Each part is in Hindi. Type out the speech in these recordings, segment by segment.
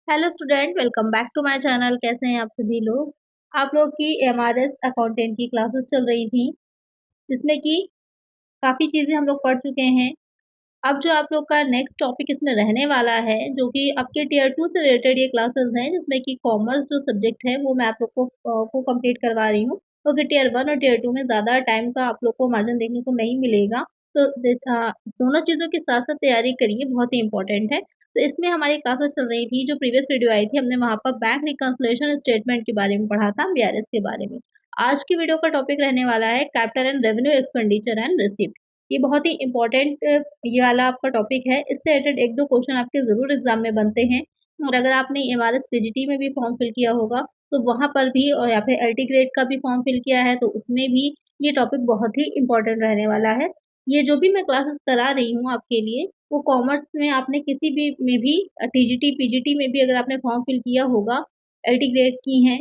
Hello student, welcome back to my channel. कैसे हैं आप सभी लोग। आप लोग की एमआरएस अकाउंटेंट की क्लासेस चल रही थी, जिसमें कि काफ़ी चीज़ें हम लोग पढ़ चुके हैं। अब जो आप लोग का नेक्स्ट टॉपिक इसमें रहने वाला है, जो कि आपके टियर 2 से रिलेटेड ये क्लासेस हैं, जिसमें कि कॉमर्स जो सब्जेक्ट है वो मैं आप लोग को कंप्लीट करवा रही हूँ, क्योंकि टियर 1 और टियर 2 में ज़्यादा टाइम का आप लोग को मार्जिन देखने को नहीं मिलेगा। तो दोनों चीज़ों के साथ साथ तैयारी करिए, बहुत ही इंपॉर्टेंट है। तो इसमें हमारी क्लासेस चल रही थी, जो प्रीवियस वीडियो आई थी हमने वहाँ पर बैंक रिकन्सिलिएशन स्टेटमेंट के बारे में पढ़ा था, बीआरएस के बारे में। आज की वीडियो का टॉपिक रहने वाला है capital and revenue expenditure and receipt. ये बहुत ही इम्पोर्टेंट ये वाला आपका टॉपिक है। इससे रिलेटेड 1-2 क्वेश्चन आपके ज़रूर एग्ज़ाम में बनते हैं। और अगर आपने एमआरएस पीजीटी में भी फॉर्म फिल किया होगा, तो वहाँ पर भी, और या फिर एलटी ग्रेड का भी फॉर्म फिल किया है, तो उसमें भी ये टॉपिक बहुत ही इम्पोर्टेंट रहने वाला है। ये जो भी मैं क्लासेस करा रही हूँ आपके लिए, वो कॉमर्स में आपने किसी भी में भी टीजीटी, पीजीटी में भी अगर आपने फॉर्म फिल किया होगा, एलटी ग्रेड की हैं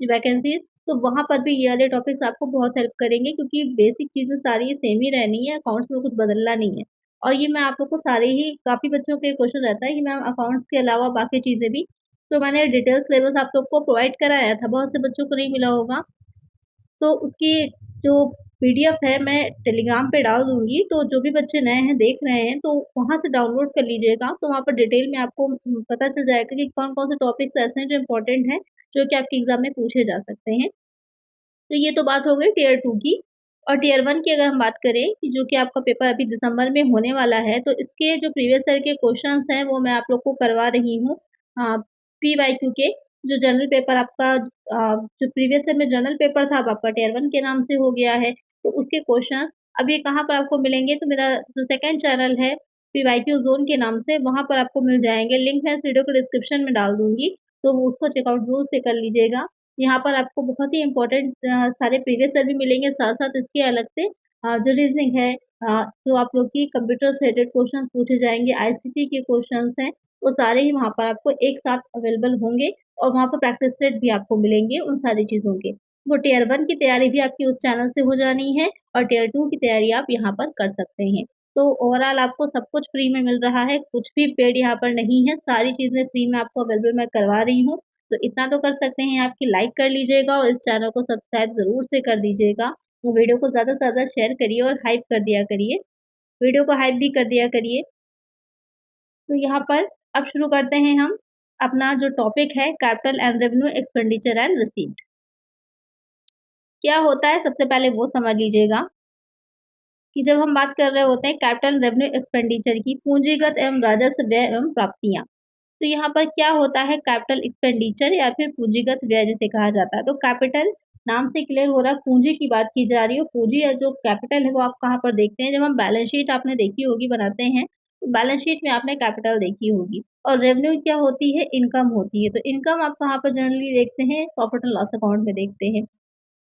वैकेंसीज़, तो वहाँ पर भी ये वाले टॉपिक्स आपको बहुत हेल्प करेंगे, क्योंकि बेसिक चीज़ें सारी सेम ही रहनी है, अकाउंट्स में कुछ बदलना नहीं है। और ये मैं आप लोग को सारे ही, काफ़ी बच्चों के क्वेश्चन रहता है कि मैम अकाउंट्स के अलावा बाकी चीज़ें भी, तो मैंने डिटेल सिलेबस आप लोग को प्रोवाइड कराया था, बहुत से बच्चों को नहीं मिला होगा। तो उसकी जो पीडीएफ है मैं टेलीग्राम पे डाल दूँगी, तो जो भी बच्चे नए हैं, देख रहे हैं, तो वहाँ से डाउनलोड कर लीजिएगा। तो वहाँ पर डिटेल में आपको पता चल जाएगा कि कौन-कौन से टॉपिक्स ऐसे हैं जो इम्पोर्टेंट हैं, जो कि आपके एग्ज़ाम में पूछे जा सकते हैं। तो ये तो बात हो गई टियर 2 की। और टियर 1 की अगर हम बात करें, कि जो कि आपका पेपर अभी दिसंबर में होने वाला है, तो इसके जो प्रीवियस ईयर के क्वेश्चंस हैं वो मैं आप लोग को करवा रही हूँ। पीवाईक्यू के जो जनरल पेपर आपका, जो प्रीवियस ईयर में जनरल पेपर था, अब आपका टियर 1 के नाम से हो गया है, तो उसके क्वेश्चंस अब ये कहाँ पर आपको मिलेंगे, तो मेरा जो सेकंड चैनल है पीवाईक्यू ज़ोन के नाम से, वहाँ पर आपको मिल जाएँगे। लिंक मैं इस वीडियो को डिस्क्रिप्शन में डाल दूँगी, तो वो उसको चेकआउट ज़रूर से कर लीजिएगा। यहाँ पर आपको बहुत ही इम्पोर्टेंट सारे प्रीवियस ईयर भी मिलेंगे, साथ-साथ इसके अलग से जो रीज़निंग है, जो आप लोग की कंप्यूटर से रिलेटेड क्वेश्चंस पूछे जाएँगे, आईसीटी के क्वेश्चंस हैं, वो सारे ही वहाँ पर आपको एक साथ अवेलेबल होंगे, और वहाँ पर प्रैक्टिस सेट भी आपको मिलेंगे उन सारी चीज़ों के। वो टियर 1 की तैयारी भी आपकी उस चैनल से हो जानी है, और टियर 2 की तैयारी आप यहाँ पर कर सकते हैं। तो ओवरऑल आपको सब कुछ फ्री में मिल रहा है, कुछ भी पेड यहाँ पर नहीं है, सारी चीज़ें फ्री में आपको अवेलेबल मैं करवा रही हूँ। तो इतना तो कर सकते हैं आप कि लाइक कर लीजिएगा और इस चैनल को सब्सक्राइब ज़रूर से कर दीजिएगा। वो वीडियो को ज़्यादा से ज़्यादा शेयर करिए और हाइप कर दिया करिए। वीडियो को हाइप भी कर दिया करिए। तो यहाँ पर अब शुरू करते हैं हम अपना जो टॉपिक है, capital and revenue expenditure and receipt. क्या होता है सबसे पहले वो समझ लीजिएगा, कि जब हम बात कर रहे होते हैं कैपिटल रेवेन्यू एक्सपेंडिचर की, पूंजीगत एवं राजस्व व्यय एवं प्राप्तियाँ। तो यहाँ पर क्या होता है, कैपिटल एक्सपेंडिचर या फिर पूंजीगत व्यय जिसे कहा जाता है। तो कैपिटल नाम से क्लियर हो रहा है, पूंजी की बात की जा रही है। पूंजी या जो कैपिटल है वो आप कहाँ पर देखते हैं, जब हम बैलेंस शीट आपने देखी होगी बनाते हैं, तो बैलेंस शीट में आपने कैपिटल देखी होगी। और रेवेन्यू क्या होती है, इनकम होती है। तो इनकम आप कहाँ पर जनरली देखते हैं, प्रॉफिट एंड लॉस अकाउंट में देखते हैं।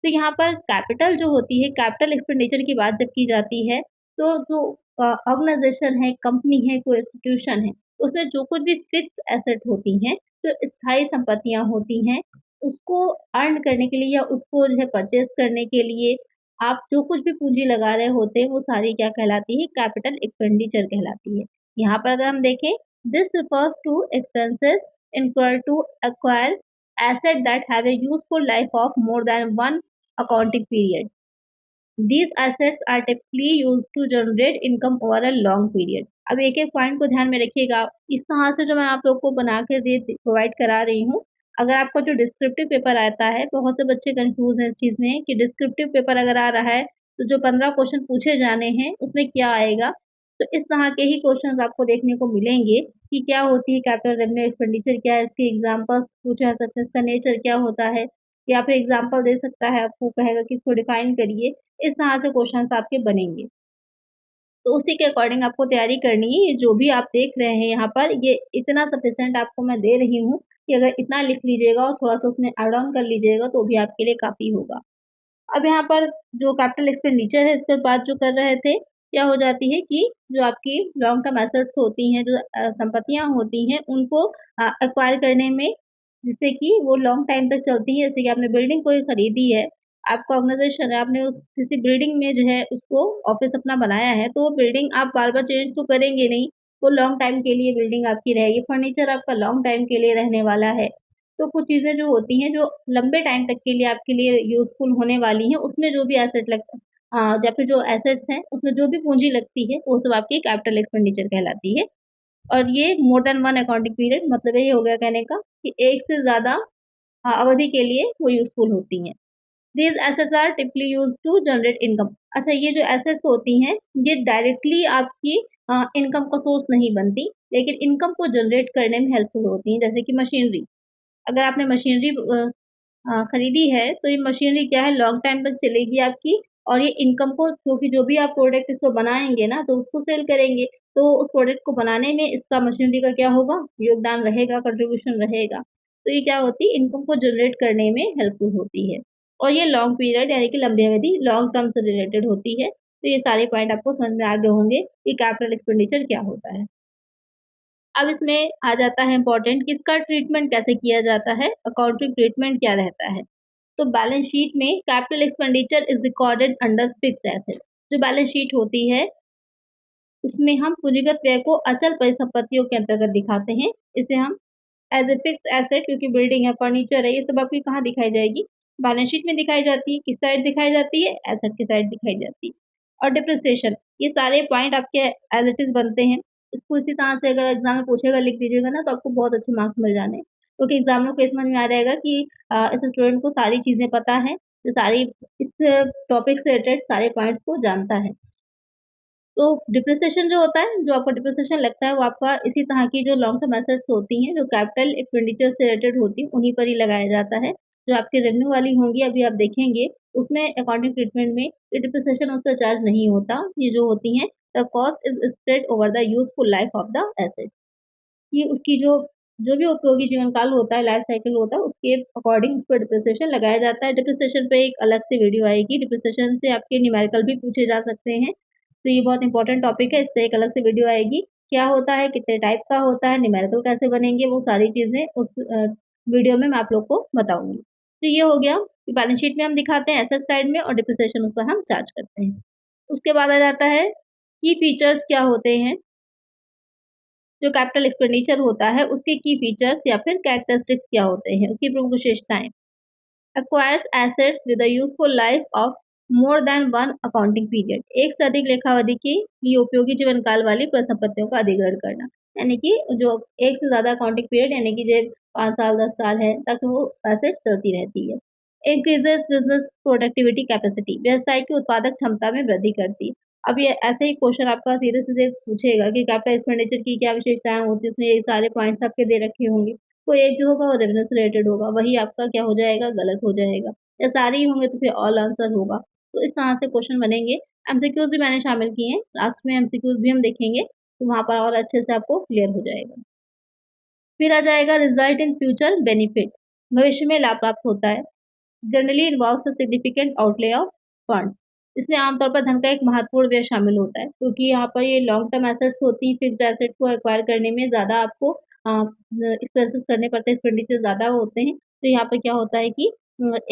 तो यहाँ पर कैपिटल जो होती है, कैपिटल एक्सपेंडिचर की बात जब की जाती है, तो जो ऑर्गेनाइजेशन है, कंपनी है, कोई इंस्टीट्यूशन है, उसमें जो कुछ भी फिक्स्ड एसेट होती हैं, जो स्थायी संपत्तियाँ होती हैं, उसको अर्न करने के लिए या उसको जो है परचेज़ करने के लिए आप जो कुछ भी पूँजी लगा रहे होते हैं, वो सारी क्या कहलाती है, कैपिटल एक्सपेंडिचर कहलाती है। यहाँ पर अगर हम देखें, this refers to expenses incurred to acquire asset that have a useful life of more than one accounting period. These assets are typically used to generate income over a long period. अब एक-एक पॉइंट को ध्यान में रखिएगा। इस तरह से जो मैं आप लोग को बना के दे प्रोवाइड करा रही हूँ, अगर आपका जो डिस्क्रिप्टिव पेपर आता है, बहुत से बच्चे कन्फ्यूज़ हैं इस चीज़ में कि डिस्क्रिप्टिव पेपर अगर आ रहा है, तो जो 15 क्वेश्चन पूछे जाने हैं, उसमें क्या आएगा? तो इस तरह के ही क्वेश्चंस आपको देखने को मिलेंगे कि क्या होती है कैपिटल रेवेन्यू एक्सपेंडिचर, क्या है इसके एग्ज़ाम्पल्स पूछे जा सकते हैं, इसका नेचर क्या होता है? या फिर एग्ज़ाम्पल दे सकता है, आपको कहेगा कि इसको डिफाइन करिए। इस तरह से क्वेश्चंस आपके बनेंगे। तो उसी के अकॉर्डिंग आपको तैयारी करनी है। ये जो भी आप देख रहे हैं यहाँ पर, ये इतना सफिशिएंट आपको मैं दे रही हूँ कि अगर इतना लिख लीजिएगा और थोड़ा-सा उसमें ऐड ऑन कर लीजिएगा, तो भी आपके लिए काफ़ी होगा। अब यहाँ पर जो कैपिटल एक्सपेंडिचर है, इस पर बात जो कर रहे थे, क्या हो जाती है कि जो आपकी लॉन्ग टर्म एसेट्स होती हैं, जो संपत्तियाँ होती हैं, उनको एक्वायर करने में, जिससे कि वो लॉन्ग टाइम तक चलती हैं। जैसे कि आपने बिल्डिंग कोई खरीदी है, आपका ऑर्गनाइज़ेशन है, आपने उस किसी बिल्डिंग में जो है उसको ऑफ़िस अपना बनाया है, तो वो बिल्डिंग आप बार-बार चेंज तो करेंगे नहीं, वो लॉन्ग टाइम के लिए बिल्डिंग आपकी रहेगी, फर्नीचर आपका लॉन्ग टाइम के लिए रहने वाला है। तो कुछ चीज़ें जो होती हैं जो लंबे टाइम तक के लिए आपके लिए यूज़फुल होने वाली हैं, उसमें जो भी एसेट लगता या फिर जो एसेट्स हैं, उसमें जो भी पूँजी लगती है, वो सब आपकी कैपिटल एक्सपेंडिचर कहलाती है। और ये more than one accounting period मतलब ये हो गया कहने का कि एक से ज़्यादा अवधि के लिए वो यूज़फुल होती हैं। These assets are typically used to generate income. अच्छा, ये जो एसेट्स होती हैं, ये डायरेक्टली आपकी इनकम का सोर्स नहीं बनती, लेकिन इनकम को जनरेट करने में हेल्पफुल होती हैं, जैसे कि मशीनरी। अगर आपने मशीनरी खरीदी है, तो ये मशीनरी क्या है लॉन्ग टाइम तक चलेगी आपकी और ये इनकम को क्योंकि जो भी आप प्रोडक्ट इसको बनाएँगे ना, तो उसको सेल करेंगे, तो उस प्रोडक्ट को बनाने में इसका मशीनरी का क्या होगा, योगदान रहेगा, कंट्रीब्यूशन रहेगा। तो ये क्या होती है, इनकम को जनरेट करने में हेल्पफुल होती है और ये लॉन्ग पीरियड यानी कि लंबी अवधि, लॉन्ग टर्म से रिलेटेड होती है। तो ये सारे पॉइंट आपको समझ में आ गए होंगे कि कैपिटल एक्सपेंडिचर क्या होता है। अब इसमें आ जाता है इम्पोर्टेंट कि इसका ट्रीटमेंट कैसे किया जाता है, अकाउंटिंग ट्रीटमेंट क्या रहता है। तो बैलेंस शीट में capital expenditure is recorded under fixed asset. जो बैलेंस शीट होती है, उसमें हम पूंजीगत व्यय को अचल परिसंपत्तियों के अंतर्गत दिखाते हैं। इसे हम एज़ अ फिक्स्ड एसेट क्योंकि बिल्डिंग है, फर्नीचर है, ये सब आपकी कहाँ दिखाई जाएगी? बैलेंस शीट में दिखाई जाती है। किस साइड दिखाई जाती है? एसेट की साइड दिखाई जाती है। और डिप्रिसिएशन, ये सारे पॉइंट आपके एज़ इट इज़ बनते हैं। इसको इसी तरह से अगर एग्ज़ाम में पूछेगा लिख दीजिएगा ना, तो आपको बहुत अच्छे मार्क्स मिल जाने हैं। क्योंकि एग्ज़ामिनर को ये समझ में आ जाएगा कि इस स्टूडेंट को सारी चीज़ें पता हैं, ये सारी इस टॉपिक से रिलेटेड सारे पॉइंट्स को जानता है। तो डिप्रिसिएशन जो होता है, जो आपका डिप्रिसिएशन लगता है, वो आपका इसी तरह की जो लॉन्ग टर्म एसेट्स होती हैं, जो कैपिटल एक्सपेंडिचर से रिलेटेड होती हैं, उन्हीं पर ही लगाया जाता है। जो आपकी रेवेन्यू वाली होंगी, अभी आप देखेंगे, उसमें अकाउंटिंग ट्रीटमेंट में ये डिप्रिसिएशन उस पर चार्ज नहीं होता। ये जो होती हैं, the cost is spread over the useful life of the asset. ये उसकी जो भी उपयोगी जीवन काल होता है, लाइफ साइकिल होता है, उसके अकॉर्डिंग उस पर डिप्रिसिएशन लगाया जाता है। डिप्रिसिएशन पे एक अलग से वीडियो आएगी, डिप्रिसिएशन से आपके न्यूमेरिकल भी पूछे जा सकते हैं। तो ये बहुत इंपॉर्टेंट टॉपिक है, इस पे एक अलग से वीडियो आएगी। क्या होता है, कितने टाइप का होता है, न्यूमेरिकल कैसे बनेंगे, वो सारी चीज़ें उस वीडियो में मैं आप लोग को बताऊँगी। तो ये हो गया कि बैलेंस शीट में हम दिखाते हैं एसेट साइड में और डिप्रिसिएशन उस पर हम चार्ज करते हैं। उसके बाद आ जाता है की फीचर्स क्या होते हैं। जो कैपिटल एक्सपेंडिचर होता है, उसके की फीचर्स या फिर कैरेक्टरिस्टिक्स क्या होते हैं, उसकी प्रमुख विशेषताएँ। Acquires assets with a useful life of more than one accounting period. एक से अधिक लेखावधि के लिए उपयोगी जीवन काल वाली परिसंपत्तियों का अधिग्रहण करना। यानी कि जो एक से ज़्यादा अकाउंटिंग पीरियड यानी कि जो 5 साल, 10 साल है, तक वो एसेट चलती रहती है। इंक्रीज़ेज़ बिज़नेस प्रोडक्टिविटी कैपेसिटी, व्यवसाय की उत्पादक क्षमता में वृद्धि करती है। अब ये ऐसे ही क्वेश्चन आपका सीधे-सीधे पूछेगा कि कैपिटल एक्सपेंडिचर की क्या विशेषताएँ होती हैं, उसमें ये सारे पॉइंट्स आपके दे रखे होंगे। कोई एक जो होगा वो रेवेन्यू से रिलेटेड होगा, वही आपका क्या हो जाएगा, गलत हो जाएगा। या सारे ही होंगे तो फिर ऑल आंसर होगा। तो इस तरह से क्वेश्चन बनेंगे। एमसीक्यूज़ भी मैंने शामिल किए हैं, लास्ट में एमसीक्यूज़ भी हम देखेंगे, तो वहाँ पर और अच्छे से आपको क्लियर हो जाएगा। फिर आ जाएगा रिजल्ट इन फ्यूचर बेनिफिट, भविष्य में लाभ प्राप्त होता है। Generally involves a significant outlay of funds. इसमें आमतौर पर धन का एक महत्वपूर्ण व्यय शामिल होता है, क्योंकि यहाँ पर ये लॉन्ग टर्म एसेट्स होती हैं, फिक्स्ड एसेट को एक्वायर करने में ज़्यादा आपको एक्सपेंसेस करने पड़ते हैं, एक्सपेंडिचर ज़्यादा होते हैं। तो यहाँ पर क्या होता है कि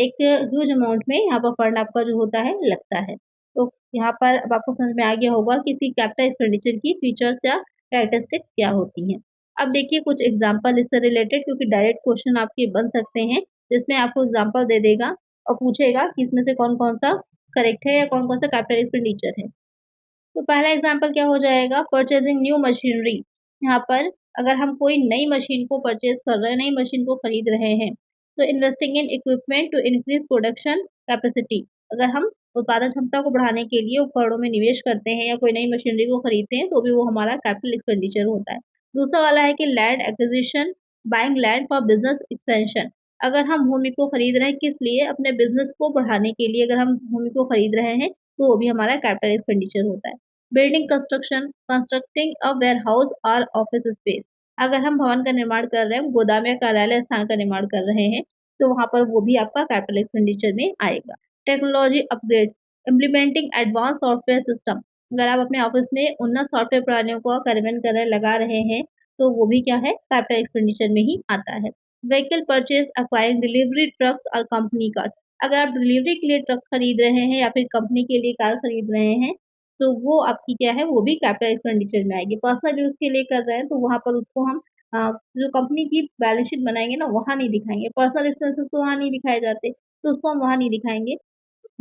एक ह्यूज अमाउंट में यहाँ पर फंड आपका जो होता है लगता है। तो यहाँ पर अब आपको समझ में आ गया होगा कि इसकी कैपिटल एक्सपेंडिचर की फीचर्स या कैरेक्टरिस्टिक्स क्या होती हैं। अब देखिए कुछ एग्जाम्पल इससे रिलेटेड, क्योंकि डायरेक्ट क्वेश्चन आपके बन सकते हैं, जिसमें आपको एग्जाम्पल दे देगा और पूछेगा कि इसमें से कौन-कौन सा करेक्ट है या कौन-कौन सा कैपिटल एक्सपेंडिचर है। तो पहला एग्जाम्पल क्या हो जाएगा, परचेजिंग न्यू मशीनरी। यहाँ पर अगर हम कोई नई मशीन को परचेज़ कर रहे हैं, नई मशीन को खरीद रहे हैं, तो investing in equipment to increase production capacity. अगर हम उत्पादन क्षमता को बढ़ाने के लिए उपकरणों में निवेश करते हैं या कोई नई मशीनरी को खरीदते हैं, तो भी वो हमारा कैपिटल एक्सपेंडिचर होता है। दूसरा वाला है कि land acquisition, buying land for business expansion. अगर हम भूमि को खरीद रहे हैं किस लिए? अपने बिज़नेस को बढ़ाने के लिए अगर हम भूमि को खरीद रहे हैं, तो वो भी हमारा कैपिटल एक्सपेंडिचर होता है। बिल्डिंग कंस्ट्रक्शन, कंस्ट्रक्टिंग अ वेयरहाउस और ऑफिस स्पेस। अगर हम भवन का निर्माण कर रहे हैं, गोदाम या कार्यालय स्थान का निर्माण कर रहे हैं, तो वहाँ पर वो भी आपका कैपिटल एक्सपेंडिचर में आएगा। Technology upgrades, implementing advance software system. अगर आप अपने ऑफिस में उन्नत सॉफ्टवेयर प्रणालियों को कार्यान्वयन कर रहे लगा रहे हैं, तो वो भी क्या है, कैपिटल एक्सपेंडिचर में ही आता है। Vehicle purchase, acquiring delivery trucks और कंपनी कार्स। अगर आप डिलीवरी के लिए ट्रक खरीद रहे हैं या फिर कंपनी के लिए कार खरीद रहे हैं, तो वो आपकी क्या है, वो भी कैपिटल एक्सपेंडिचर में आएगी। पर्सनल यूज़ के लिए कर रहे हैं तो वहाँ पर उसको हम जो कंपनी की बैलेंस शीट बनाएँगे ना, वहाँ नहीं दिखाएँगे। पर्सनल एक्सपेंसेस तो वहाँ नहीं दिखाए जाते, तो उसको हम वहाँ नहीं दिखाएँगे।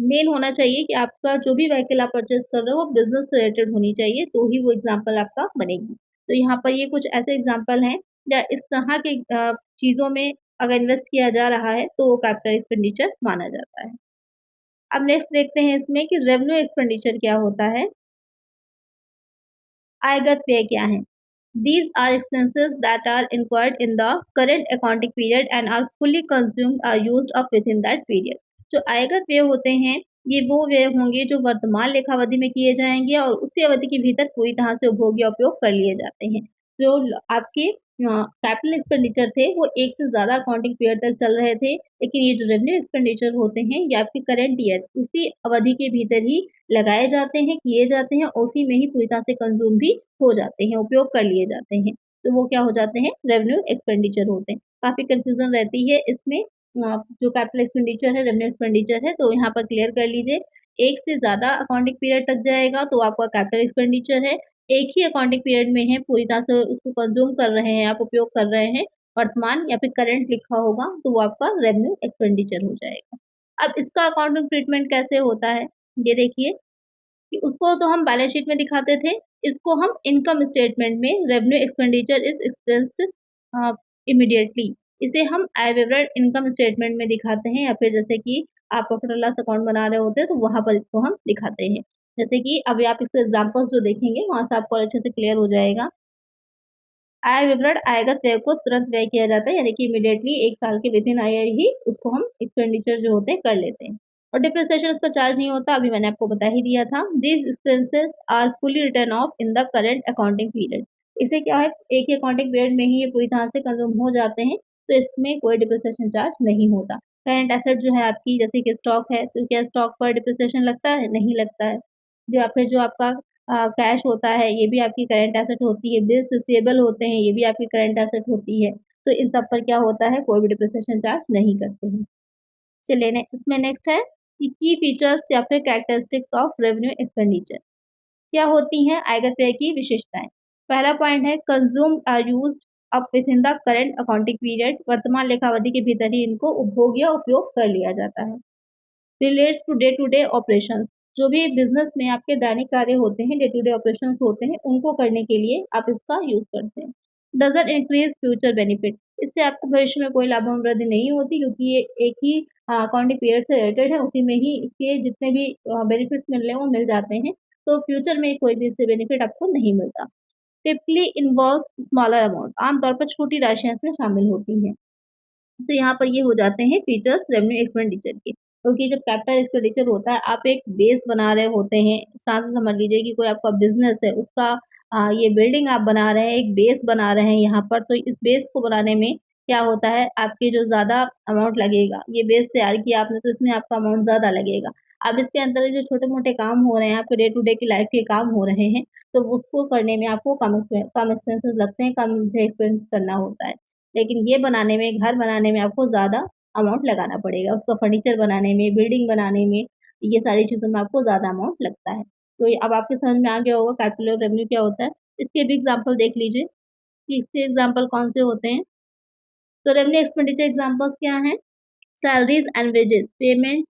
मेन होना चाहिए कि आपका जो भी व्हीकल आप परचेज़ कर रहे हो, वो बिज़नेस से रिलेटेड होनी चाहिए, तो ही वो एग्ज़ाम्पल आपका बनेगी। तो यहाँ पर ये कुछ ऐसे एग्ज़ाम्पल हैं, या इस तरह के चीज़ों में अगर इन्वेस्ट किया जा रहा है, तो वो कैपिटल एक्सपेंडिचर माना जाता है। अब नेक्स्ट देखते हैं इसमें कि रेवेन्यू एक्सपेंडिचर क्या होता है, आयगत व्यय क्या हैं? These are expenses that are incurred in the current accounting period and are fully consumed or used up within that period. जो आयगत व्यय होते हैं, ये वो व्यय होंगे जो वर्तमान लेखावधि में किए जाएँगे और उसी अवधि के भीतर पूरी तरह से उपभोग या उपयोग कर लिए जाते हैं। जो आपके कैपिटल एक्सपेंडिचर थे, वो एक से ज़्यादा अकाउंटिंग पीरियड तक चल रहे थे, लेकिन ये जो रेवेन्यू एक्सपेंडिचर होते हैं, ये आपके करंट ईयर उसी अवधि के भीतर ही लगाए जाते हैं, किए जाते हैं और उसी में ही पूरी तरह से कंज़्यूम भी हो जाते हैं, उपयोग कर लिए जाते हैं। तो वो क्या हो जाते हैं, रेवेन्यू एक्सपेंडिचर होते हैं। काफ़ी कन्फ्यूज़न रहती है इसमें, जो कैपिटल एक्सपेंडिचर है, रेवेन्यू एक्सपेंडिचर है, तो यहाँ पर क्लियर कर लीजिए। एक से ज़्यादा अकाउंटिंग पीरियड तक जाएगा तो आपका कैपिटल एक्सपेंडिचर है। एक ही अकाउंटिंग पीरियड में है, पूरी तरह से उसको कंज़्यूम कर रहे हैं आप, उपयोग कर रहे हैं, वर्तमान या फिर करंट लिखा होगा, तो वो आपका रेवेन्यू एक्सपेंडिचर हो जाएगा। अब इसका अकाउंटिंग ट्रीटमेंट कैसे होता है, ये देखिए कि उसको तो हम बैलेंस शीट में दिखाते थे, इसको हम इनकम स्टेटमेंट में रेवेन्यू एक्सपेंडिचर इज़ एक्सपेंस्ड इमीडिएटली, इसे हम आय विवरण इनकम स्टेटमेंट में दिखाते हैं, या फिर जैसे कि आप प्रॉफिट एंड लॉस अकाउंट बना रहे होते हैं तो वहाँ पर इसको हम दिखाते हैं। जैसे कि अभी आप इसके एग्ज़ाम्पल्स जो देखेंगे वहाँ से आपको और अच्छे से क्लियर हो जाएगा। आय विवरण आयगत व्यय को तुरंत व्यय किया जाता है, यानी कि इमीडिएटली 1 साल के विथिन अ ईयर ही उसको हम एक्सपेंडिचर जो होते हैं कर लेते हैं। और डिप्रिसिएशन इस पर चार्ज नहीं होता, अभी मैंने आपको बता ही दिया था। These expenses are fully written off in the current accounting period. इससे क्या है, एक ही अकाउंटिंग पीरियड में ही ये पूरी तरह से कंज़्यूम हो जाते हैं, तो इसमें कोई डिप्रिसिएशन चार्ज नहीं होता। करंट एसेट जो है आपकी, जैसे कि स्टॉक है, तो क्या स्टॉक पर डिप्रिसिएशन लगता है? नहीं लगता है। जो या फिर जो आपका कैश होता है, ये भी आपकी करंट एसेट होती है, बिल्स रिसीवेबल होते हैं, ये भी आपकी करंट एसेट होती है। तो इन सब पर क्या होता है, कोई भी डिप्रिसिएशन चार्ज नहीं करते हैं। चलिए इसमें नेक्स्ट है कि की फीचर्स या फिर कैरेक्टरिस्टिक्स ऑफ रेवेन्यू एक्सपेंडिचर। क्या होती हैं आयगत व्यय की विशेषताएँ? पहला पॉइंट है consumed or used up within the current accounting period, वर्तमान लेखावधि के भीतर ही इनको उपभोग या उपयोग कर लिया जाता है। रिलेट्स टू डे ऑपरेशंस, जो भी बिज़नेस में आपके दैनिक कार्य होते हैं, डे टू डे ऑपरेशंस होते हैं, उनको करने के लिए आप इसका यूज़ करते हैं। डज़न्ट इंक्रीज़ फ्यूचर बेनिफिट, इससे आपको भविष्य में कोई लाभम वृद्धि नहीं होती, क्योंकि ये एक ही अकाउंटिंग पीरियड से रिलेटेड है, उसी में ही इसके जितने भी बेनिफिट्स मिल रहे हैं, वो मिल जाते हैं। तो फ्यूचर में कोई भी इससे बेनिफिट आपको नहीं मिलता। टिपिकली इन्वॉल्व्स स्मॉलर अमाउंट, आमतौर पर छोटी राशियाँ इसमें शामिल होती हैं। तो यहाँ पर ये हो जाते हैं फीचर्स रेवेन्यू एक्सपेंडिचर के। क्योंकि जब कैपिटल एक्सपेंडिचर होता है, आप एक बेस बना रहे होते हैं, साथ ही समझ लीजिए कि कोई आपका बिज़नेस है, उसका ये बिल्डिंग आप बना रहे हैं, एक बेस बना रहे हैं यहाँ पर, तो इस बेस को बनाने में क्या होता है, आपके जो ज़्यादा अमाउंट लगेगा, ये बेस तैयार किया आपने तो इसमें आपका अमाउंट ज़्यादा लगेगा। अब इसके अंदर जो छोटे-मोटे काम हो रहे हैं, आपके डे टू डे की लाइफ़ के काम हो रहे हैं, तो उसको करने में आपको कम एक्सपेंसेस लगते हैं, कम मुझे एक्सपेंस करना होता है। लेकिन ये बनाने में, घर बनाने में आपको ज़्यादा अमाउंट लगाना पड़ेगा, उसका फर्नीचर बनाने में, बिल्डिंग बनाने में, ये सारी चीज़ों में आपको ज़्यादा अमाउंट लगता है। तो ये अब आपके समझ में आ गया होगा कैपिटल रेवेन्यू क्या होता है। इसके भी एग्ज़ाम्पल देख लीजिए कि इसके एग्ज़ाम्पल कौन से होते हैं। तो रेवेन्यू एक्सपेंडिचर एग्ज़ाम्पल्स क्या हैं? Salaries and wages, payment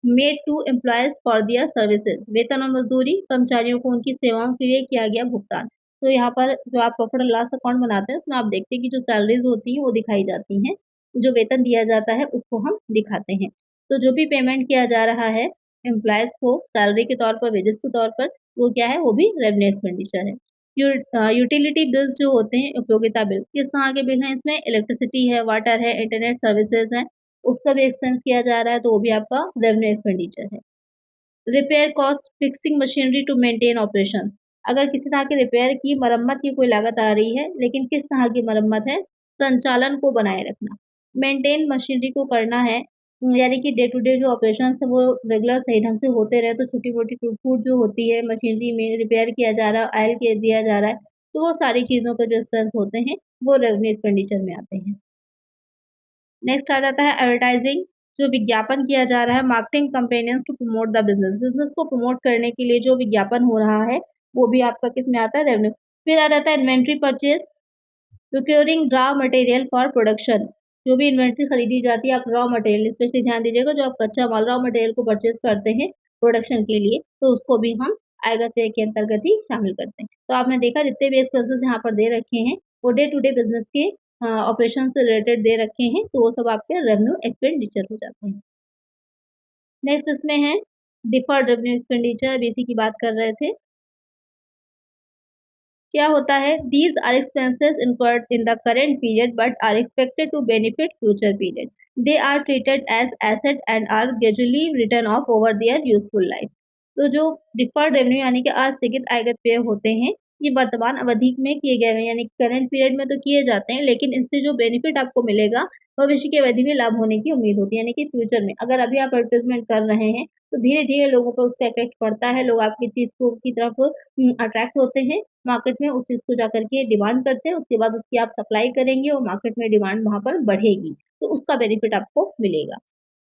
made to employees for their services, वेतन और मज़दूरी, कर्मचारियों को उनकी सेवाओं के लिए किया गया भुगतान। तो यहाँ पर जो आप प्रॉफिट एंड लॉस अकाउंट बनाते हैं, उसमें आप देखते हैं कि जो सैलरीज़ होती हैं, वो दिखाई जाती हैं। जो वेतन दिया जाता है, उसको हम दिखाते हैं। तो जो भी पेमेंट किया जा रहा है एम्प्लॉइज़ को सैलरी के तौर पर, वेजेस के तौर पर, वो क्या है, वो भी रेवेन्यू एक्सपेंडिचर है। यूटिलिटी बिल्स जो होते हैं, उपयोगिता बिल, किस तरह के बिल हैं इसमें? इलेक्ट्रिसिटी है, वाटर है, इंटरनेट सर्विसेज़ हैं, उसका भी एक्सपेंस किया जा रहा है, तो वो भी आपका रेवेन्यू एक्सपेंडिचर है। Repair cost, fixing machinery to maintain operation, अगर किसी तरह के रिपेयर की, मरम्मत की कोई लागत आ रही है, लेकिन किस तरह की मरम्मत है? संचालन को बनाए रखना। मेंटेन मशीनरी को करना है, यानी कि डे टू डे जो ऑपरेशंस है वो रेगुलर सही ढंग से होते रहे, तो छोटी-मोटी टूट-फूट जो होती है मशीनरी में, रिपेयर किया जा रहा है, ऑयल के दिया जा रहा है, तो वो सारी चीज़ों पे जो एक्सपेंस होते हैं, वो रेवेन्यू एक्सपेंडिचर में आते हैं। नेक्स्ट आ जाता है एडवर्टाइज़िंग, जो विज्ञापन किया जा रहा है, marketing campaigns to promote the business को प्रमोट करने के लिए जो विज्ञापन हो रहा है वो भी आपका किस में आता है, रेवेन्यू। फिर आ जाता है inventory purchase, procuring raw material for production, जो भी इन्वेंट्री खरीदी जाती है, आप रॉ मटेरियल स्पेशली ध्यान दीजिएगा, जो आप कच्चा माल रॉ मटेरियल को परचेज करते हैं प्रोडक्शन के लिए, तो उसको भी हम आयकर व्यय के अंतर्गत ही शामिल करते हैं। तो आपने देखा जितने भी एक्सपेंसेस यहाँ पर दे रखे हैं वो डे टू डे बिजनेस के ऑपरेशन से रिलेटेड दे रखे हैं, तो वो सब आपके रेवेन्यू एक्सपेंडिचर हो जाते हैं। नेक्स्ट इसमें है डिफर्ड रेवेन्यू एक्सपेंडिचर, अभी इसी की बात कर रहे थे। क्या होता है, these are expenses incurred in the current period but are expected to benefit future period, they are treated as asset and are gradually written off over their useful life. तो जो डिफर्ड रेवेन्यू यानी कि अस्थगित आयकर व्यय होते हैं, ये वर्तमान अवधि में किए गए हैं, यानी करंट पीरियड में तो किए जाते हैं, लेकिन इनसे जो बेनिफिट आपको मिलेगा भविष्य की अवधि में लाभ होने की उम्मीद होती है, यानी कि फ्यूचर में अगर अभी आप एडवर्टाइजमेंट कर रहे हैं तो धीरे धीरे लोगों पर उसका इफेक्ट पड़ता है, लोग आपकी चीज को की तरफ अट्रैक्ट होते हैं, मार्केट में उस चीज को जाकर के डिमांड करते हैं, उसके बाद उसकी आप सप्लाई करेंगे और मार्केट में डिमांड वहां पर बढ़ेगी, तो उसका बेनिफिट आपको मिलेगा।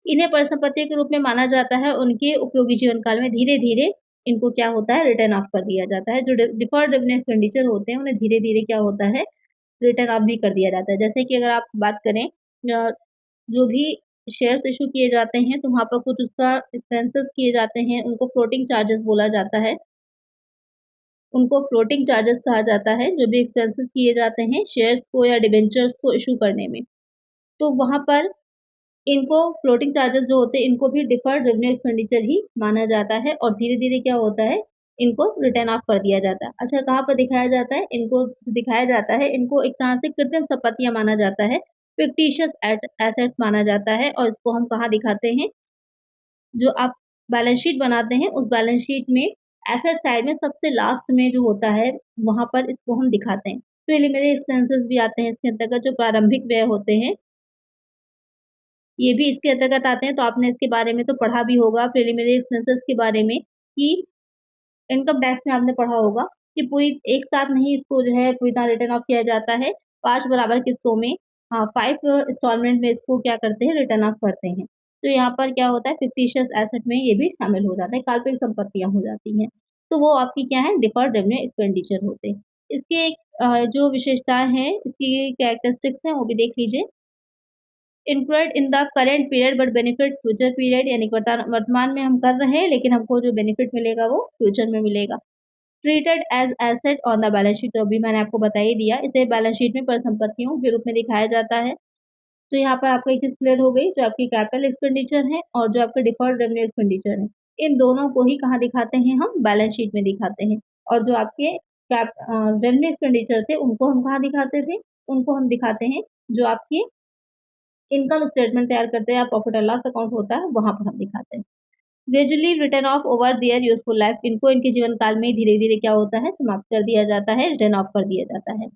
इन्हें परिसंपत्ति के रूप में माना जाता है, उनके उपयोगी जीवन काल में धीरे धीरे इनको क्या होता है, रिटर्न ऑफ कर दिया जाता है। जो डिफर्ड रेवेन्यू एक्सपेंडिचर होते हैं उन्हें धीरे धीरे क्या होता है, रिटर्न ऑफ भी कर दिया जाता है। जैसे कि अगर आप बात करें जो भी शेयर्स इशू किए जाते हैं तो वहाँ पर कुछ उसका एक्सपेंसेस किए जाते हैं, उनको फ्लोटिंग चार्जेस बोला जाता है, उनको फ्लोटिंग चार्जेस कहा जाता है, जो भी एक्सपेंसेस किए जाते हैं शेयर्स को या डिबेंचर्स को इशू करने में, तो वहाँ पर इनको फ्लोटिंग चार्जेस जो होते हैं इनको भी डिफर्ड रेवेन्यू एक्सपेंडिचर ही माना जाता है और धीरे-धीरे क्या होता है, इनको रिटर्न ऑफ कर दिया जाता है। अच्छा, कहाँ पर दिखाया जाता है? इनको दिखाया जाता है, इनको एक तरह से कृत्रिम संपत्तियाँ माना जाता है, फिक्टिशियस एसेट्स माना जाता है और इसको हम कहाँ दिखाते हैं? जो आप बैलेंस शीट बनाते हैं उस बैलेंस शीट में एसेट साइड में सबसे लास्ट में जो होता है, वहाँ पर इसको हम दिखाते हैं। प्रिलिमिनरी एक्सपेंसेस भी आते हैं इसके अंतर्गत, जो प्रारंभिक व्यय होते हैं ये भी इसके अंतर्गत आते हैं, तो आपने इसके बारे में तो पढ़ा भी होगा प्रिलिमिनरी एक्सपेंसेस के बारे में कि इनकम टैक्स में आपने पढ़ा होगा कि पूरी एक साथ नहीं इसको जो है पूरी तरह रिटर्न ऑफ किया जाता है, 5 बराबर किस्तों में 5 इंस्टॉलमेंट में इसको क्या करते हैं, रिटर्न ऑफ करते हैं। तो यहाँ पर क्या होता है, फिक्टिशियस एसेट में ये भी शामिल हो जाता है, काल्पनिक संपत्तियाँ हो जाती हैं। तो वो आपकी क्या है, डिफर्ड रेवेन्यू एक्सपेंडिचर होते हैं। इसके जो विशेषताएँ हैं, इसकी कैरेक्टरिस्टिक्स हैं वो भी देख लीजिए। Included in the current period but benefit future period, यानी वर्तमान में हम कर रहे हैं लेकिन हमको जो बेनिफिट मिलेगा वो फ्यूचर में मिलेगा। Treated as asset on the balance sheet, तो अभी मैंने आपको बता ही दिया, इसे बैलेंस शीट में परिसंपत्तियों के रूप में दिखाया जाता है। तो यहाँ पर आपको एक चीज क्लियर हो गई, जो आपकी कैपिटल एक्सपेंडिचर है और जो आपका डिफर्ड रेवेन्यू एक्सपेंडिचर है, इन दोनों को ही कहाँ दिखाते हैं, हम बैलेंस शीट में दिखाते हैं। और जो आपके रेवेन्यू एक्सपेंडिचर थे उनको हम कहाँ दिखाते थे, उनको हम दिखाते हैं जो आपके इनकम स्टेटमेंट तैयार करते हैं या प्रॉफिट एंड लॉस अकाउंट होता है वहां पर हम दिखाते हैं। Gradually written off over their useful life, इनको इनके जीवन काल में धीरे धीरे क्या होता है, समाप्त कर दिया जाता है, रिटर्न ऑफ कर दिया जाता है।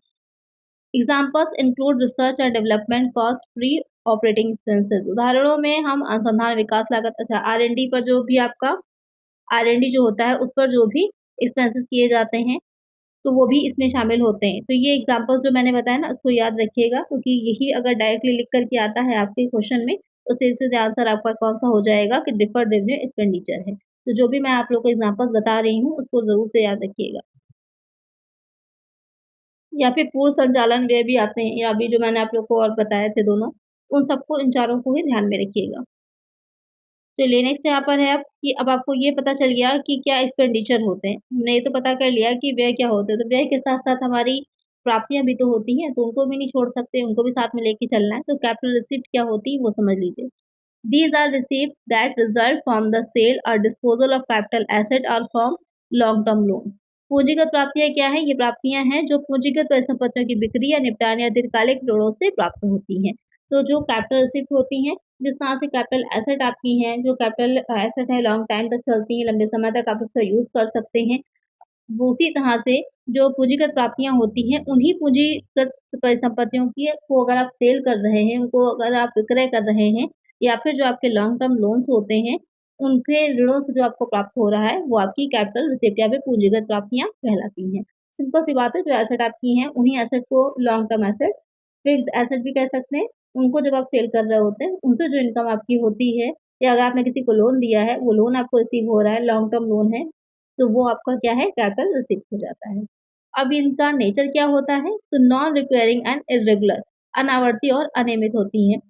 Examples include research and development cost free operating expenses, उदाहरणों में हम अनुसंधान विकास लागत, अच्छा R&D पर जो भी आपका R&D जो होता है उस पर जो भी एक्सपेंसेस किए जाते हैं तो वो भी इसमें शामिल होते हैं। तो ये एग्ज़ाम्पल्स जो मैंने बताया ना उसको याद रखिएगा, क्योंकि यही अगर डायरेक्टली लिख कर के आता है आपके क्वेश्चन में तो सीधे आंसर आपका कौन-सा हो जाएगा कि डिफर्ड रेवेन्यू एक्सपेंडिचर है। तो जो भी मैं आप लोग को एग्ज़ाम्पल्स बता रही हूँ उसको ज़रूर से याद रखिएगा। या फिर पूर्व संचालन व्यय भी आते हैं, या अभी जो मैंने आप लोग को और बताए थे दोनों, उन सबको इन चारों को ही ध्यान में रखिएगा। चलिए नेक्स्ट यहाँ पर है अब कि अब आपको ये पता चल गया कि क्या एक्सपेंडिचर होते हैं। हमने ये तो पता कर लिया कि व्यय क्या होते हैं, तो व्यय के साथ-साथ हमारी प्राप्तियाँ भी तो होती हैं, तो उनको भी नहीं छोड़ सकते, उनको भी साथ में लेके चलना है। तो कैपिटल रिसीप्ट क्या होती है वो समझ लीजिए। These are receipts that result from the sale or disposal of capital asset or from long-term loans. पूंजीगत प्राप्तियां क्या हैं? ये प्राप्तियां हैं जो पूंजीगत परिसंपत्तियों की बिक्री या निपटान या दीर्घकालिक ऋणों से प्राप्त होती हैं। तो जो कैपिटल रिसिप्ट होती हैं, जिस तरह से कैपिटल एसेट आपकी हैं, जो कैपिटल एसेट है लॉन्ग टाइम तक चलती हैं, लंबे समय तक आप उसका यूज कर सकते हैं, वो उसी तरह से जो पूंजीगत प्राप्तियां होती हैं, उन्हीं पूंजीगत परिसंपत्तियों की को अगर आप सेल कर रहे हैं, उनको अगर आप विक्रय कर रहे हैं या फिर जो आपके लॉन्ग टर्म लोन्स होते हैं, उनके ऋणों से जो आपको प्राप्त हो रहा है, वो आपकी कैपिटल रिसिप्ट या फिर पूंजीगत प्राप्तियाँ कहलाती हैं। सिंपल सी बात है, जो एसेट आपकी हैं, उन्हीं एसेट को long term asset, fixed asset भी कह सकते हैं, उनको जब आप सेल कर रहे होते हैं, उनसे जो इनकम आपकी होती है, या अगर आपने किसी को लोन दिया है, वो लोन आपको रिसीव हो रहा है, लॉन्ग टर्म लोन है, तो वो आपका क्या है, कैपिटल रिसीप्ट हो जाता है। अब इनका नेचर क्या होता है, तो नॉन रिक्वायरिंग एंड इर्रेगुलर, अनावर्ती और अनियमित होती हैं।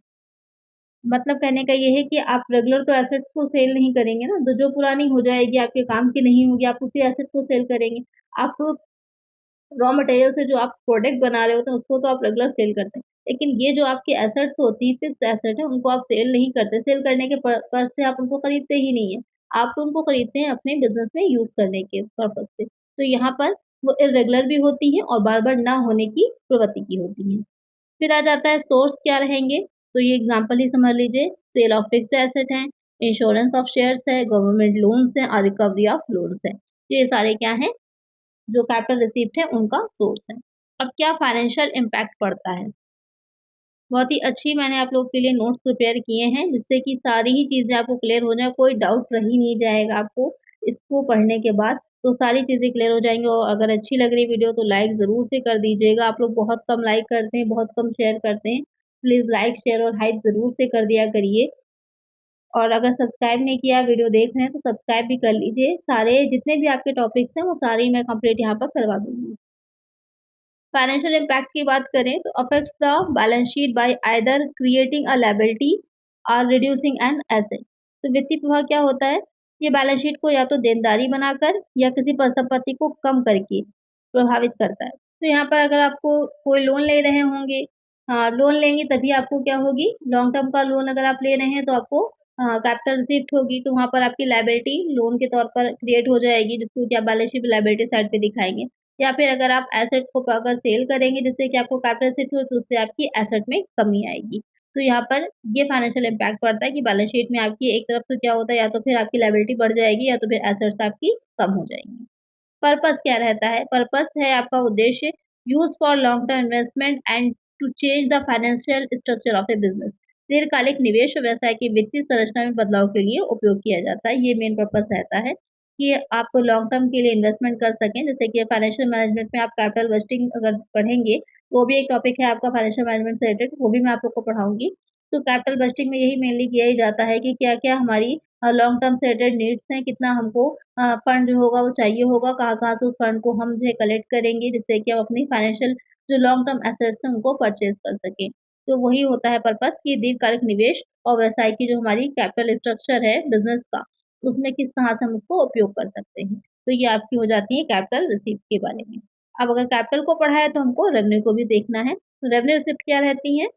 मतलब कहने का ये है कि आप रेगुलर तो एसेट्स को सेल नहीं करेंगे ना, तो जो पुरानी हो जाएगी, आपके काम की नहीं होगी, आप उसी एसेट को सेल करेंगे। आप रॉ मटेरियल से जो आप प्रोडक्ट बना रहे होते हैं, उसको तो आप रेगुलर सेल करते हैं। लेकिन ये जो आपकी एसेट्स होती हैं, फिक्स्ड एसेट है, उनको आप सेल नहीं करते। सेल करने के पर्पज़ से आप उनको खरीदते ही नहीं हैं। आप तो उनको खरीदते हैं अपने बिज़नेस में यूज़ करने के पर्पज़ से। तो यहाँ पर वो इर्रेगुलर भी होती हैं और बार-बार ना होने की प्रवृत्ति की होती हैं। फिर आ जाता है सोर्स क्या रहेंगे, तो ये एग्ज़ाम्पल ही समझ लीजिए, सेल ऑफ फिक्स्ड एसेट है, इंश्योरेंस ऑफ शेयर्स है, गवर्नमेंट लोन्स हैं और रिकवरी ऑफ लोन्स है। ये सारे क्या हैं, जो कैपिटल रिसीप्ट है उनका सोर्स है। अब क्या फाइनेंशियल इम्पैक्ट पड़ता है? बहुत ही अच्छी मैंने आप लोगों के लिए नोट्स प्रिपेयर किए हैं, जिससे कि सारी ही चीज़ें आपको क्लियर हो जाए, कोई डाउट रह ही नहीं जाएगा आपको इसको पढ़ने के बाद, तो सारी चीज़ें क्लियर हो जाएँगी। और अगर अच्छी लग रही वीडियो तो लाइक ज़रूर से कर दीजिएगा। आप लोग बहुत कम लाइक करते हैं, बहुत कम शेयर करते हैं। प्लीज़ लाइक, शेयर और हाइप ज़रूर से कर दिया करिए। और अगर सब्सक्राइब नहीं किया, वीडियो देख रहे हैं तो सब्सक्राइब भी कर लीजिए। सारे जितने भी आपके टॉपिक्स हैं, वो सारे ही मैं कंप्लीट यहाँ पर करवा दूँगी। फाइनेंशियल इम्पैक्ट की बात करें तो affects the balance sheet bye either creating a liability और रिड्यूसिंग एन एसेट। तो वित्तीय प्रभाव क्या होता है, ये बैलेंस शीट को या तो देनदारी बनाकर या किसी परिसंपत्ति को कम करके प्रभावित करता है। तो यहाँ पर अगर आपको कोई लोन ले रहे होंगे, हाँ लोन लेंगे तभी आपको क्या होगी, लॉन्ग टर्म का लोन अगर आप ले रहे हैं तो आपको कैपिटल रिसिप्ट होगी, तो वहाँ पर आपकी लायबिलिटी लोन के तौर पर क्रिएट हो जाएगी, जिसको कि आप बैलेंस शीट लायबिलिटी साइड पे दिखाएंगे। या फिर अगर आप एसेट को अगर सेल करेंगे जिससे कि आपको कैपिटल शिफ्ट हो, तो उससे आपकी एसेट में कमी आएगी। तो यहाँ पर ये फाइनेंशियल इम्पैक्ट पड़ता है कि बैलेंस शीट में आपकी एक तरफ तो क्या होता है, या तो फिर आपकी लायबिलिटी बढ़ जाएगी या तो फिर एसेट्स आपकी कम हो जाएंगी। पर्पस क्या रहता है, पर्पस है आपका उद्देश्य, use for long term investment and to change the financial structure of a business. दीर्घकालिक निवेश व्यवसाय की वित्तीय संरचना में बदलाव के लिए उपयोग किया जाता है। ये मेन पर्पस रहता है कि आप लॉन्ग टर्म के लिए इन्वेस्टमेंट कर सकें, जैसे कि फाइनेंशियल मैनेजमेंट में आप कैपिटल वेस्टिंग अगर पढ़ेंगे, वो भी एक टॉपिक है आपका फाइनेंशियल मैनेजमेंट से रिलेटेड, वो भी मैं आप लोग को पढ़ाऊंगी। तो कैपिटल वेस्टिंग में यही मेनली किया ही जाता है कि क्या क्या हमारी लॉन्ग टर्म से रिलेटेड नीड्स हैं, कितना हमको फंड जो होगा वो चाहिए होगा, कहाँ-कहाँ से उस फंड को हम जो है कलेक्ट करेंगे, जिससे कि हम अपनी फाइनेंशियल जो लॉन्ग टर्म एसेट्स हैं उनको परचेज़ कर सकें। तो वही होता है पर्पस कि दीर्घकालिक निवेश और व्यवसाय की जो हमारी कैपिटल स्ट्रक्चर है बिज़नेस का, उसमें किस तरह से हम उसको उपयोग कर सकते हैं। तो ये आपकी हो जाती है कैपिटल रिसीप्ट के बारे में। अब अगर कैपिटल को पढ़ा है तो हमको रेवेन्यू को भी देखना है। तो रेवेन्यू रिसीप्ट क्या रहती हैं?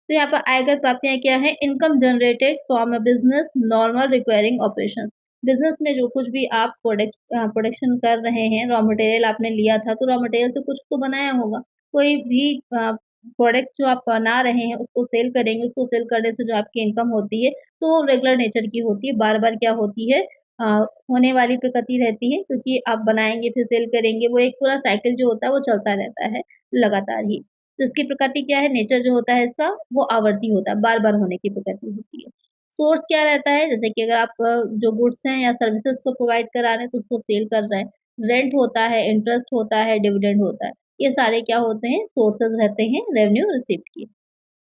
तो यहाँ पर आयकर प्राप्तियाँ क्या हैं? Income generated from a business normal requiring operations. Business में जो कुछ भी आप प्रोडक्शन कर रहे हैं, रॉ मटेरियल आपने लिया था, तो रॉ मटेरियल से कुछ तो बनाया होगा। कोई भी प्रोडक्ट जो आप बना रहे हैं, उसको सेल करेंगे, उसको सेल करने से जो आपकी इनकम होती है, तो वो रेगुलर नेचर की होती है, बार-बार क्या होती है, अ, होने वाली प्रकृति रहती है, क्योंकि आप बनाएँगे फिर सेल करेंगे, वो एक पूरा साइकिल जो होता है वो चलता रहता है लगातार ही। तो इसकी प्रकृति क्या है, नेचर जो होता है इसका वो आवर्ती होता है, बार-बार होने की प्रकृति होती है। सोर्स क्या रहता है, जैसे कि अगर आप जो गुड्स हैं या सर्विसेज़ को प्रोवाइड करा रहे हैं तो उसको सेल कर रहे हैं। रेंट होता है, इंटरेस्ट होता है, डिविडेंड होता है। ये सारे क्या होते हैं, सोर्सेज़ रहते हैं रेवेन्यू रिसीप्ट के।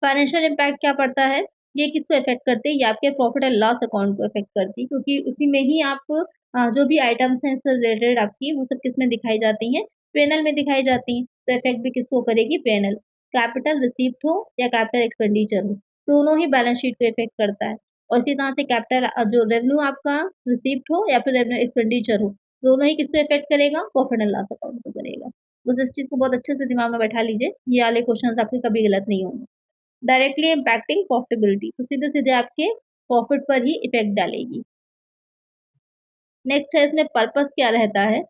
फाइनेंशियल इम्पैक्ट क्या पड़ता है, ये किसको इफ़ेक्ट करती है, ये आपके प्रॉफ़िट एंड लॉस अकाउंट को इफ़ेक्ट करती है, क्योंकि उसी में ही आप जो भी आइटम्स हैं इससे रिलेटेड आपकी वो सब किसमें दिखाई जाती हैं, P&L में दिखाई जाती हैं। तो इफ़ेक्ट भी किसको करेगी, P&L। कैपिटल रिसीप्ट हो या कैपिटल एक्सपेंडिचर हो, दोनों ही बैलेंस शीट को इफ़ेक्ट करता है। और इसी तरह से कैपिटल जो रेवेन्यू आपका रिसीप्ट हो या फिर रेवेन्यू एक्सपेंडिचर हो, दोनों ही किसको इफ़ेक्ट करेगा, प्रॉफ़िट एंड लॉस अकाउंट को करेगा। बस इस चीज़ को बहुत अच्छे से दिमाग में बैठा लीजिए, ये वाले क्वेश्चंस आपके कभी गलत नहीं होंगे। डायरेक्टली इम्पैक्टिंग प्रॉफिटेबिलिटी, तो सीधे-सीधे आपके प्रॉफिट पर ही इफ़ेक्ट डालेगी। नेक्स्ट है इसमें पर्पस क्या रहता है?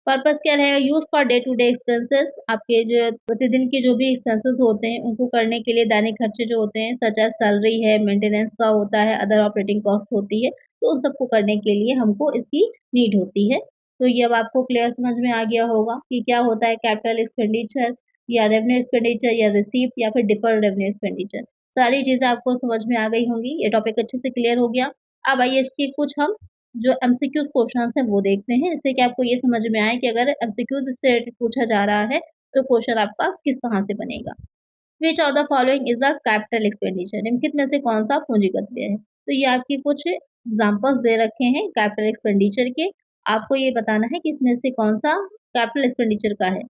पर्पस क्या रहेगा, use for day to day expenses, आपके जो प्रतिदिन के जो भी एक्सपेंसेस होते हैं उनको करने के लिए दैनिक खर्चे जो होते हैं सच एज़ सैलरी है, मेंटेनेंस का होता है, अदर ऑपरेटिंग कॉस्ट होती है, तो उन सबको करने के लिए हमको इसकी नीड होती है। तो ये अब आपको क्लियर समझ में आ गया होगा कि क्या होता है कैपिटल एक्सपेंडिचर या रेवेन्यू एक्सपेंडिचर या रिसीप्ट या फिर डिफर्ड रेवेन्यू एक्सपेंडिचर। सारी चीज़ें आपको समझ में आ गई होंगी, ये टॉपिक अच्छे से क्लियर हो गया। अब आइए इसके कुछ हम जो एमसीक्यूज़ क्वेश्चन्स हैं वो देखते हैं, जिससे कि आपको ये समझ में आए कि अगर एमसीक्यूज़ से रिलेटेड पूछा जा रहा है, तो क्वेश्चन आपका किस तरह से बनेगा। Which of the following is the capital expenditure, निम्नलिखित में से कौन सा पूंजीगत व्यय है। तो ये आपके कुछ एग्जांपल्स दे रखे हैं कैपिटल एक्सपेंडिचर के, आपको ये बताना है कि इसमें से कौन सा कैपिटल एक्सपेंडिचर का है।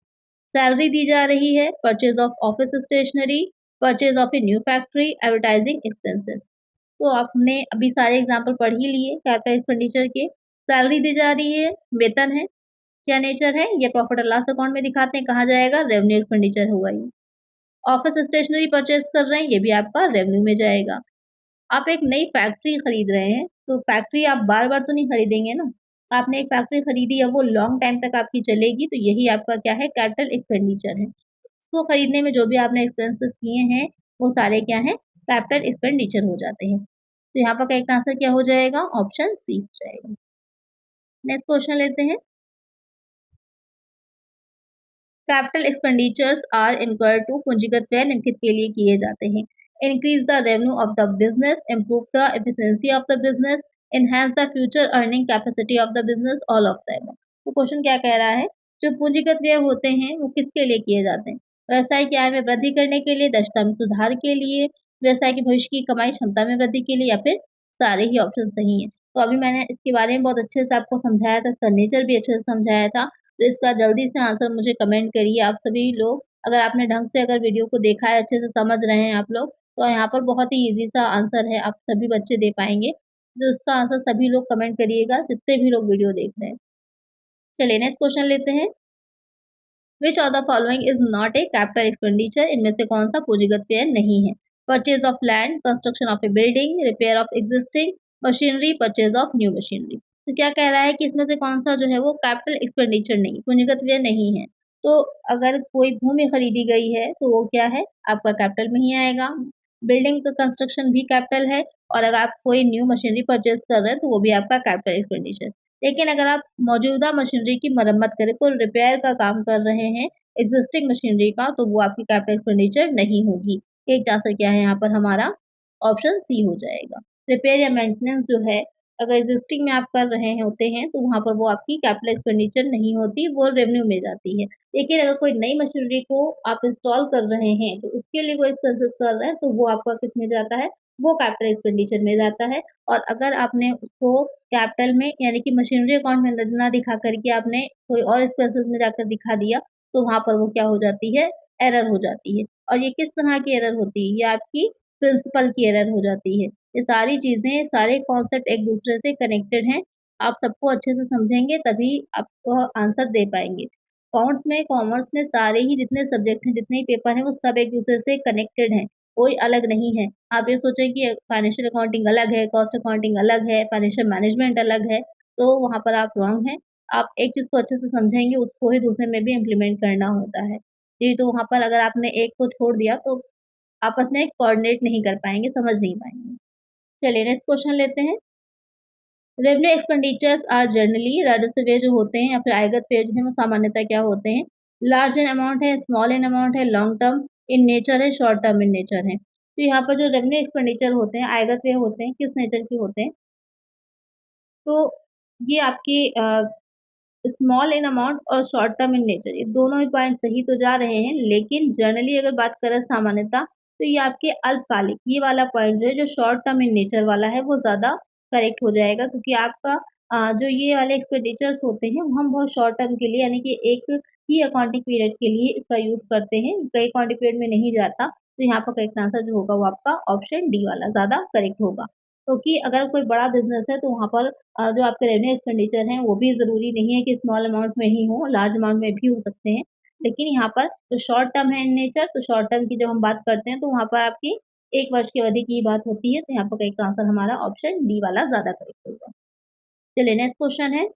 सैलरी दी जा रही है, purchase of office stationery, purchase of a new factory, advertising expenses. तो आपने अभी सारे एग्जाम्पल पढ़ ही लिए कैपिटल एक्सपेंडिचर के। सैलरी दी जा रही है, वेतन है, क्या नेचर है, ये प्रॉफिट एंड लॉस अकाउंट में दिखाते हैं, कहाँ जाएगा, रेवेन्यू एक्सपेंडिचर होगा ये। ऑफिस स्टेशनरी परचेज कर रहे हैं, ये भी आपका रेवेन्यू में जाएगा। आप एक नई फैक्ट्री खरीद रहे हैं, तो फैक्ट्री आप बार बार तो नहीं खरीदेंगे ना, आपने एक फैक्ट्री खरीदी है, वो लॉन्ग टाइम तक आपकी चलेगी, तो यही आपका क्या है, कैपिटल एक्सपेंडिचर है। उसको खरीदने में जो भी आपने एक्सपेंसेस किए हैं वो सारे क्या हैं, कैपिटल एक्सपेंडिचर हो जाते हैं। तो यहाँ पर करेक्ट आंसर क्या हो जाएगा, ऑप्शन सी हो जाएगा। नेक्स्ट क्वेश्चन लेते हैं। Capital expenditures are incurred to, पूंजीगत व्यय निम्नलिखित के लिए किए जाते हैं। Increase the revenue of the business, improve the efficiency of the business, enhance the future earning capacity of the business, all of the above. तो क्वेश्चन क्या कह रहा है, जो पूंजीगत व्यय होते हैं वो किसके लिए किए जाते हैं। व्यवसाय की आय में वृद्धि करने के लिए, दक्षता में सुधार के लिए, व्यवसाय की भविष्य की कमाई क्षमता में वृद्धि के लिए, या फिर सारे ही ऑप्शन सही हैं। तो अभी मैंने इसके बारे में बहुत अच्छे से आपको समझाया था, इसका नेचर भी अच्छे से समझाया था। तो इसका जल्दी से आंसर मुझे कमेंट करिए आप सभी लोग। अगर आपने ढंग से अगर वीडियो को देखा है, अच्छे से समझ रहे हैं आप लोग, तो यहाँ पर बहुत ही ईज़ी सा आंसर है, आप सभी बच्चे दे पाएँगे। तो इसका आंसर सभी लोग कमेंट करिएगा, जितने भी लोग वीडियो देख रहे हैं। चलिए नेक्स्ट क्वेश्चन लेते हैं। Which of the following is not a capital expenditure, इनमें से कौन सा पूंजीगत व्यय नहीं है। Purchase of land, construction of A building, repair of existing machinery, purchase of new machinery. तो क्या कह रहा है कि इसमें से कौन सा जो है वो कैपिटल एक्सपेंडिचर नहीं, पूंजीगत व्यय नहीं है। तो अगर कोई भूमि खरीदी गई है तो वो क्या है, आपका कैपिटल में ही आएगा। बिल्डिंग का कंस्ट्रक्शन भी कैपिटल है, और अगर आप कोई न्यू मशीनरी परचेज कर रहे हैं तो वो भी आपका कैपिटल एक्सपेंडिचर। लेकिन अगर आप मौजूदा मशीनरी की मरम्मत करें, कोई रिपेयर का काम कर रहे हैं एग्जिस्टिंग मशीनरी का, तो वो आपकी कैपिटल एक्सपेंडिचर नहीं होगी। एक आंसर क्या है यहाँ पर हमारा, ऑप्शन सी हो जाएगा। रिपेयर या मेंटेनेंस जो है, अगर एग्जिस्टिंग में आप कर रहे हैं होते हैं तो वहाँ पर वो आपकी कैपिटल एक्सपेंडिचर नहीं होती, वो रेवेन्यू में जाती है। लेकिन अगर कोई नई मशीनरी को आप इंस्टॉल कर रहे हैं तो उसके लिए कोई एक्सपेंसेस कर रहे हैं, तो वो आपका किस में जाता है, वो कैपिटल एक्सपेंडिचर में जाता है। और अगर आपने उसको कैपिटल में यानी कि मशीनरी अकाउंट में ना दिखा करके आपने कोई और एक्सपेंसेस में जाकर दिखा दिया, तो वहाँ पर वो क्या हो जाती है, एरर हो जाती है। और ये किस तरह की एरर होती है, ये आपकी प्रिंसिपल की एरर हो जाती है। ये सारी चीज़ें, सारे कॉन्सेप्ट एक दूसरे से कनेक्टेड हैं। आप सबको अच्छे से समझेंगे तभी आप आंसर दे पाएँगे। अकाउंट्स में, कॉमर्स में सारे ही जितने सब्जेक्ट हैं, जितने ही पेपर हैं, वो सब एक दूसरे से कनेक्टेड हैं, कोई अलग नहीं है। आप ये सोचें कि फाइनेंशियल अकाउंटिंग अलग है, कॉस्ट अकाउंटिंग अलग है, फाइनेंशियल मैनेजमेंट अलग है, तो वहाँ पर आप रॉन्ग हैं। आप एक चीज़ को अच्छे से समझेंगे, उसको ही दूसरे में भी इम्प्लीमेंट करना होता है। जी, तो वहाँ पर अगर आपने एक को छोड़ दिया तो आपस में कोऑर्डिनेट नहीं कर पाएँगे, समझ नहीं पाएँगे। चलिए नेक्स्ट क्वेश्चन लेते हैं। रेवेन्यू एक्सपेंडिचर्स आर जनरली, राजस्व व्यय जो होते हैं या फिर आयगत व्यय जो है वो सामान्यतः क्या होते हैं, लार्ज इन अमाउंट है, स्मॉल इन अमाउंट है, लॉन्ग टर्म इन नेचर है, शॉर्ट टर्म इन नेचर है। तो यहाँ पर जो रेवेन्यू एक्सपेंडिचर होते हैं, आयगत व्यय होते हैं, किस नेचर के होते हैं, तो ये आपकी स्मॉल इन अमाउंट और शॉर्ट टर्म इन नेचर, ये दोनों ही पॉइंट सही तो जा रहे हैं, लेकिन जनरली अगर बात करें सामान्यतः, तो ये आपके अल्पकालिक, ये वाला पॉइंट जो है, जो शॉर्ट टर्म इन नेचर वाला है, वो ज़्यादा करेक्ट हो जाएगा, क्योंकि आपका जो ये वाले एक्सपेंडिचर्स होते हैं, वो हम बहुत शॉर्ट टर्म के लिए यानी कि एक ही अकाउंटिंग पीरियड के लिए इसका यूज़ करते हैं, कई अकाउंटिंग पीरियड में नहीं जाता। तो यहाँ पर करेक्ट आंसर जो होगा वो आपका ऑप्शन डी वाला ज़्यादा करेक्ट होगा। क्योंकि अगर कोई बड़ा बिज़नेस है तो वहाँ पर जो आपके रेवेन्यू एक्सपेंडिचर हैं वो भी ज़रूरी नहीं है कि स्मॉल अमाउंट में ही हो, लार्ज अमाउंट में भी हो सकते हैं। लेकिन यहाँ पर जो शॉर्ट टर्म है इन नेचर, तो शॉर्ट टर्म की जब हम बात करते हैं तो वहाँ पर आपकी 1 वर्ष की अवधि की बात होती है, तो यहाँ पर करेक्ट आंसर हमारा ऑप्शन डी वाला ज़्यादा करेक्ट होगा। चलिए नेक्स्ट क्वेश्चन है,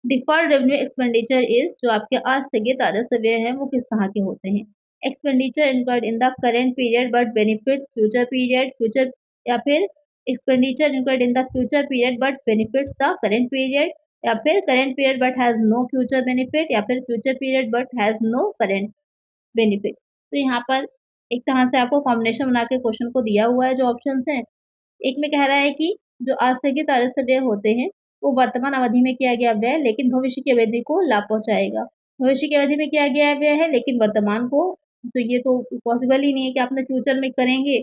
डिफर्ड रेवेन्यू एक्सपेंडिचर इज़, जो आपके अस्थगित राजस्व व्यय हैं वो किस तरह के होते हैं? Expenditure incurred in the current period but benefits future period, future, या फिर expenditure incurred in the future period but benefits the current period, या फिर current period but has no future benefit, या फिर future period but has no current benefit. तो यहाँ पर एक तरह से आपको कॉम्बिनेशन बना के क्वेश्चन को दिया हुआ है जो ऑप्शंस हैं। एक में कह रहा है कि जो आस्थगित राजस्व व्यय होते हैं, वो वर्तमान अवधि में किया गया व्यय लेकिन भविष्य की अवधि को लाभ पहुँचाएगा। भविष्य की अवधि में किया गया हुआ है, लेकिन वर्तमान को तो ये तो पॉसिबल ही नहीं है कि आपने फ्यूचर में करेंगे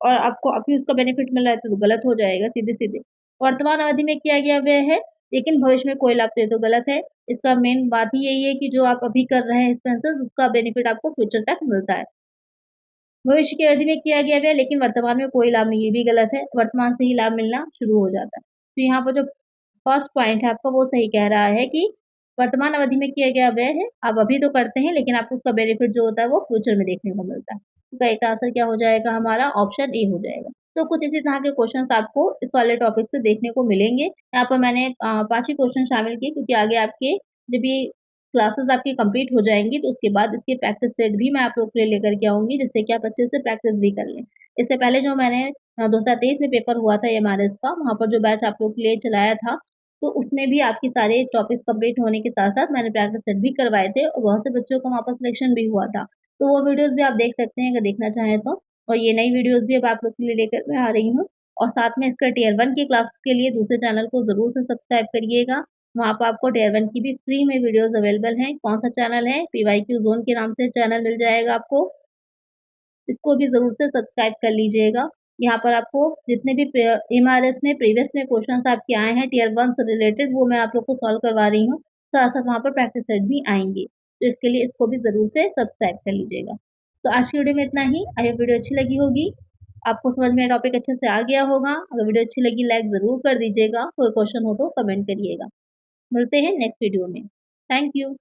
और आपको अभी उसका बेनिफिट मिल रहा है तो गलत हो जाएगा सीधे-सीधे। वर्तमान अवधि में किया गया हुआ है, लेकिन भविष्य में कोई लाभ तो ये तो गलत है। इसका मेन बात ही यही है कि जो आप अभी कर रहे हैं एक्सपेंसेस उसका बेनिफिट आपको फ्यूचर तक मिलता है। भविष्य की अवधि में किया गया हुआ है, लेकिन वर्तमान में कोई लाभ नहीं, ये भी गलत है। वर्तमान से ही लाभ मिलना शुरू हो जाता है। तो यहाँ पर जो फर्स्ट पॉइंट है आपका वो सही कह रहा है कि वर्तमान अवधि में किया गया व्यय है, आप अभी तो करते हैं लेकिन आपको उसका बेनिफिट जो होता है वो फ्यूचर में देखने को मिलता है। तो इसका आंसर क्या हो जाएगा हमारा ऑप्शन ए हो जाएगा। तो कुछ इसी तरह के क्वेश्चंस आपको इस वाले टॉपिक से देखने को मिलेंगे। यहाँ पर मैंने 5 ही क्वेश्चन शामिल किए क्योंकि आगे आपके जब ये क्लासेस आपकी कंप्लीट हो जाएँगी तो उसके बाद इसके प्रैक्टिस सेट भी मैं आप लोग के लिए लेकर के आऊँगी जिससे कि आप अच्छे से प्रैक्टिस भी कर लें। इससे पहले जो मैंने 2023 में पेपर हुआ था एमआरएस का, वहाँ पर जो बैच आप लोग के लिए चलाया था, तो उसमें भी आपके सारे टॉपिक्स कंप्लीट होने के साथ-साथ मैंने प्रैक्टिस सेट भी करवाए थे और बहुत से बच्चों का वहाँ पर सिलेक्शन भी हुआ था। तो वो वीडियोज़ भी आप देख सकते हैं अगर देखना चाहें तो। और ये नई वीडियोज़ भी अब आप लोग के लिए लेकर मैं आ रही हूँ और साथ में इसका टियर 1 की क्लासेस के लिए दूसरे चैनल को ज़रूर से सब्सक्राइब करिएगा। वहाँ पर आपको टियर 1 की भी फ्री में वीडियोज़ अवेलेबल हैं। कौन-सा चैनल है? पीवाईक्यू ज़ोन के नाम से चैनल मिल जाएगा आपको। इसको भी ज़रूर से सब्सक्राइब कर लीजिएगा। यहाँ पर आपको जितने भी एमआरएस में प्रीवियस में क्वेश्चन्स आपके आए हैं टियर 1 से रिलेटेड वो मैं आप लोग को सॉल्व करवा रही हूँ। साथ-साथ वहाँ पर प्रैक्टिस सेट भी आएँगे। तो इसके लिए इसको भी ज़रूर से सब्सक्राइब कर लीजिएगा। तो आज की वीडियो में इतना ही। आई होप वीडियो अच्छी लगी होगी। आपको समझ में टॉपिक अच्छे से आ गया होगा। अगर वीडियो अच्छी लगी लाइक ज़रूर कर दीजिएगा। कोई क्वेश्चन हो तो कमेंट करिएगा। मिलते हैं नेक्स्ट वीडियो में। Thank you.